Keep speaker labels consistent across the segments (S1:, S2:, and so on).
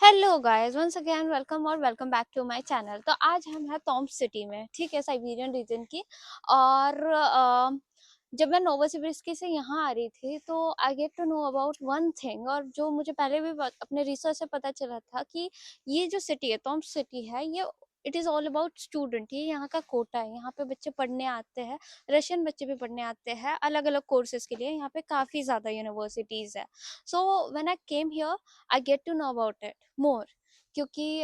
S1: Hello guys, once again welcome और welcome back to my channel. तो आज हम हैं टॉम्स सिटी में, ठीक है, साइबेरियन रीजन की। और जब मैं नोवोसिबिर्स्की से यहाँ आ रही थी तो I get to know about one thing, और जो मुझे पहले भी अपने रिसर्च से पता चला था कि ये जो सिटी है, टॉम्स सिटी है, ये it is all about student. ये यहाँ का कोटा है, यहाँ पे बच्चे पढ़ने आते हैं। रशियन बच्चे भी पढ़ने आते हैं अलग अलग कोर्सेज के लिए। यहाँ पे काफ़ी ज़्यादा यूनिवर्सिटीज़ है। So when I came here I get to know about it more, क्योंकि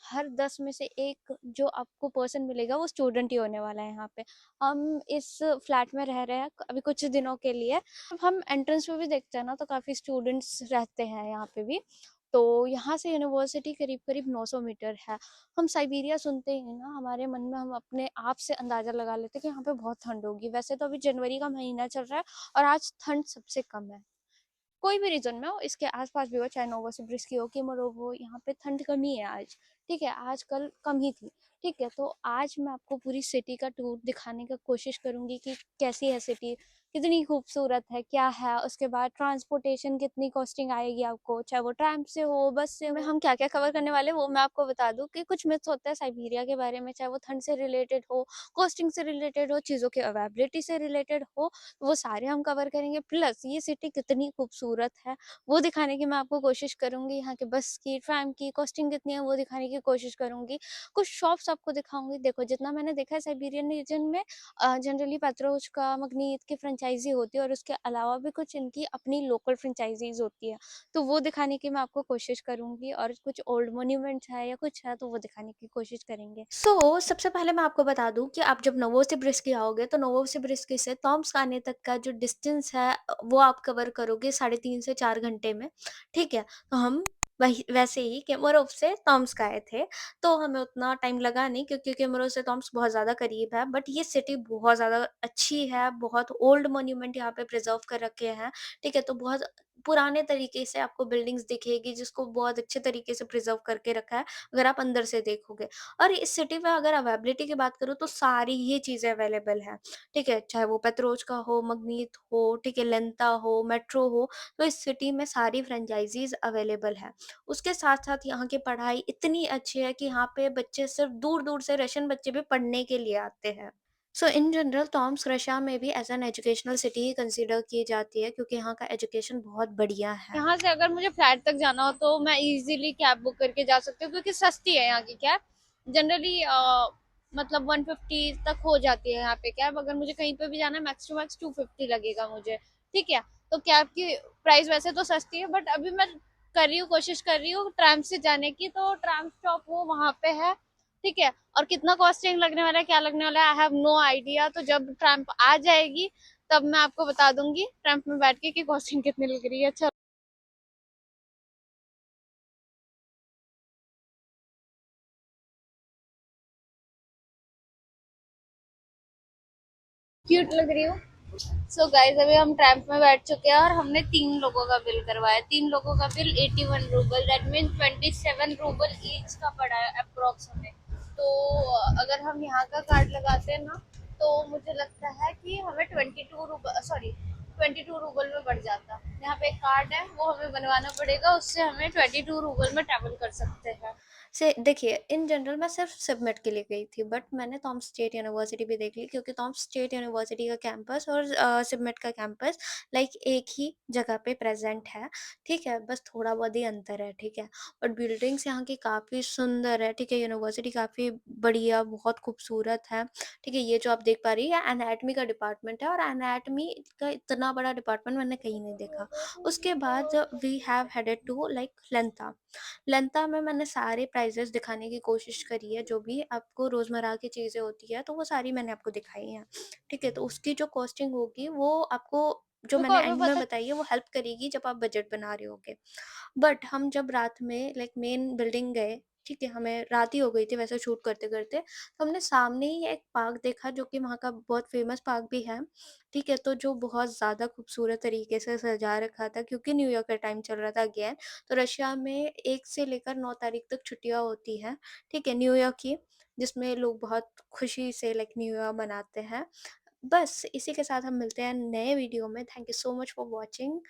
S1: हर 10 में से एक जो आपको पर्सन मिलेगा वो स्टूडेंट ही होने वाला है यहाँ पे। हम इस फ्लैट में रह रहे हैं अभी कुछ दिनों के लिए। अब हम एंट्रेंस पे भी देखते हैं ना, तो काफ़ी स्टूडेंट्स रहते हैं यहाँ पे भी। तो यहाँ से यूनिवर्सिटी करीब करीब 900 मीटर है। हम साइबेरिया सुनते ही ना, हमारे मन में हम अपने आप से अंदाज़ा लगा लेते हैं कि यहाँ पे बहुत ठंड होगी। वैसे तो अभी जनवरी का महीना चल रहा है और आज ठंड सबसे कम है। कोई भी रीजन में हो, इसके आसपास भी हो, चाहे नोवोसिबिर्स्की हो, किमोरोव हो, यहाँ पे ठंड कम ही है आज। ठीक है, आज कल कम ही थी। ठीक है, तो आज मैं आपको पूरी सिटी का टूर दिखाने का कोशिश करूंगी कि कैसी है सिटी, कितनी खूबसूरत है, क्या है। उसके बाद ट्रांसपोर्टेशन कितनी कॉस्टिंग आएगी आपको, चाहे वो ट्रैम से हो, बस से हो। हम क्या क्या कवर करने वाले वो मैं आपको बता दूं कि कुछ मिथ्स होता है साइबेरिया के बारे में, चाहे वो ठंड से रिलेटेड हो, कॉस्टिंग से रिलेटेड हो, चीज़ों की अवेलेबिलिटी से रिलेटेड हो, वो सारे हम कवर करेंगे। प्लस ये सिटी कितनी खूबसूरत है वो दिखाने की मैं आपको कोशिश करूंगी। यहाँ के बस की, ट्रैम की कॉस्टिंग कितनी है वो दिखाने की कोशिश करूंगी। कुछ शॉप्स आपको दिखाऊंगी। देखो, जितना मैंने देखा है साइबेरियन रीजन में जनरली पेट्रोचका, मगनीत की फ्रेंचाइजी होती है, और उसके अलावा भी कुछ इनकी अपनी लोकल फ्रेंचाइजीज होती है। तो वो दिखाने की मैं आपको कोशिश करूंगी, और कुछ ओल्ड मोन्यूमेंट्स है या कुछ है तो वो दिखाने की कोशिश करेंगे। सबसे पहले मैं आपको बता दूं कि आप जब नोवोसिबिर्स्की आओगे तो नोवोसिबिर्स्की से टॉम्स्क आने तक का जो डिस्टेंस है वो आप कवर करोगे 3.5 से 4 घंटे में। ठीक है, तो हम वही वैसे ही केमोरोव से टॉम्स्क आए थे, तो हमें उतना टाइम लगा नहीं क्योंकि केमोरोव से टॉम्स्क बहुत ज़्यादा करीब है। बट ये सिटी बहुत ज़्यादा अच्छी है, बहुत ओल्ड मोन्यूमेंट यहाँ पे प्रिजर्व कर रखे हैं। ठीक है, तो बहुत पुराने तरीके से आपको बिल्डिंग्स दिखेगी जिसको बहुत अच्छे तरीके से प्रिजर्व करके रखा है, अगर आप अंदर से देखोगे। और इस सिटी में अगर अवेलेबिलिटी की बात करूँ तो सारी ही चीज़ें अवेलेबल हैं। ठीक है, चाहे वो पेत्रोचका हो, मगनीत हो, ठीक है, लेंता हो, मेट्रो हो, तो इस सिटी में सारी फ्रेंचाइजीज़ अवेलेबल हैं। उसके साथ-साथ यहाँ की पढ़ाई इतनी अच्छी है कि यहाँ पे बच्चे सिर्फ़ दूर-दूर से रशियन बच्चे भी पढ़ने के लिए आते हैं। सो इन जनरल टॉम्स्क रशिया में भी as an educational city he consider की जाती है क्योंकि यहाँ का एजुकेशन बहुत बढ़िया है। यहाँ से अगर मुझे फ्लैट तक जाना हो तो मैं इजीली कैब बुक करके जा सकती हूँ, क्योंकि सस्ती है यहाँ की कैब। जनरली मतलब 150 तक हो जाती है यहाँ पे कैब। अगर मुझे कहीं पे भी जाना है मैक्स टू मैक्स 250 लगेगा मुझे। ठीक है, तो कैब की प्राइस वैसे तो सस्ती है, बट अभी मैं कर रही हूँ, कोशिश कर रही हूँ ट्राम से जाने की। तो ट्राम स्टॉप वो वहाँ पे है। ठीक है, और कितना कॉस्टिंग लगने वाला है, क्या लगने वाला है, आई हैव नो आइडिया। तो जब ट्राम आ जाएगी तब मैं आपको बता दूंगी ट्रैम्प में बैठ के कि कॉस्टिंग कितनी लग रही है। अच्छा, क्यूट लग रही हूँ। सो गाइस, अभी हम ट्रैम्प में बैठ चुके हैं और हमने 3 लोगों का बिल करवाया। 3 लोगों का bill 81 rouble, that mean 27 rouble each का पड़ा है अप्रोक्स हमें। तो अगर हम यहाँ का कार्ड लगाते हैं ना, तो मुझे लगता है कि हमें 22 रूबल, सॉरी 22 रूबल में बढ़ जाता। यहाँ पे एक कार्ड है, वो हमें बनवाना पड़ेगा, उससे हमें 22 रूबल में ट्रैवल कर सकते हैं। से देखिए, इन जनरल मैं सिर्फ सबमिट के लिए गई थी, बट मैंने टॉम स्टेट यूनिवर्सिटी भी देख ली क्योंकि टॉम स्टेट यूनिवर्सिटी का कैंपस और सबमिट का कैंपस लाइक एक ही जगह पे प्रेजेंट है। ठीक है, बस थोड़ा बहुत ही अंतर है। ठीक है, बट बिल्डिंग्स यहाँ की काफ़ी सुंदर है। ठीक है, यूनिवर्सिटी काफ़ी बढ़िया, बहुत खूबसूरत है। ठीक है, ये जो आप देख पा रही है एनाटमी का डिपार्टमेंट है, और एनाटमी का इतना बड़ा डिपार्टमेंट मैंने कहीं नहीं देखा। उसके बाद we have headed to like लेंथा। लेंता में मैंने सारे प्राइजेस दिखाने की कोशिश करी है, जो भी आपको रोज़मर्रा की चीज़ें होती है तो वो सारी मैंने आपको दिखाई हैं। ठीक है, तो उसकी जो कॉस्टिंग होगी वो आपको, जो मैंने एंड में बताई है, वो हेल्प करेगी जब आप बजट बना रहे होगे। बट हम जब रात में लाइक मेन बिल्डिंग गए, ठीक है, हमें रात ही हो गई थी वैसे शूट करते करते, तो हमने सामने ही एक पार्क देखा जो कि वहाँ का बहुत फेमस पार्क भी है। ठीक है, तो जो बहुत ज़्यादा खूबसूरत तरीके से सजा रखा था क्योंकि न्यू ईयर का टाइम चल रहा था अगेन। तो रशिया में 1 से लेकर 9 तारीख तक छुट्टियाँ होती हैं, ठीक है, न्यू ईयर की, जिसमें लोग बहुत खुशी से लाइक न्यू ईयर मनाते हैं। बस इसी के साथ हम मिलते हैं नए वीडियो में। Thank you so much for watching.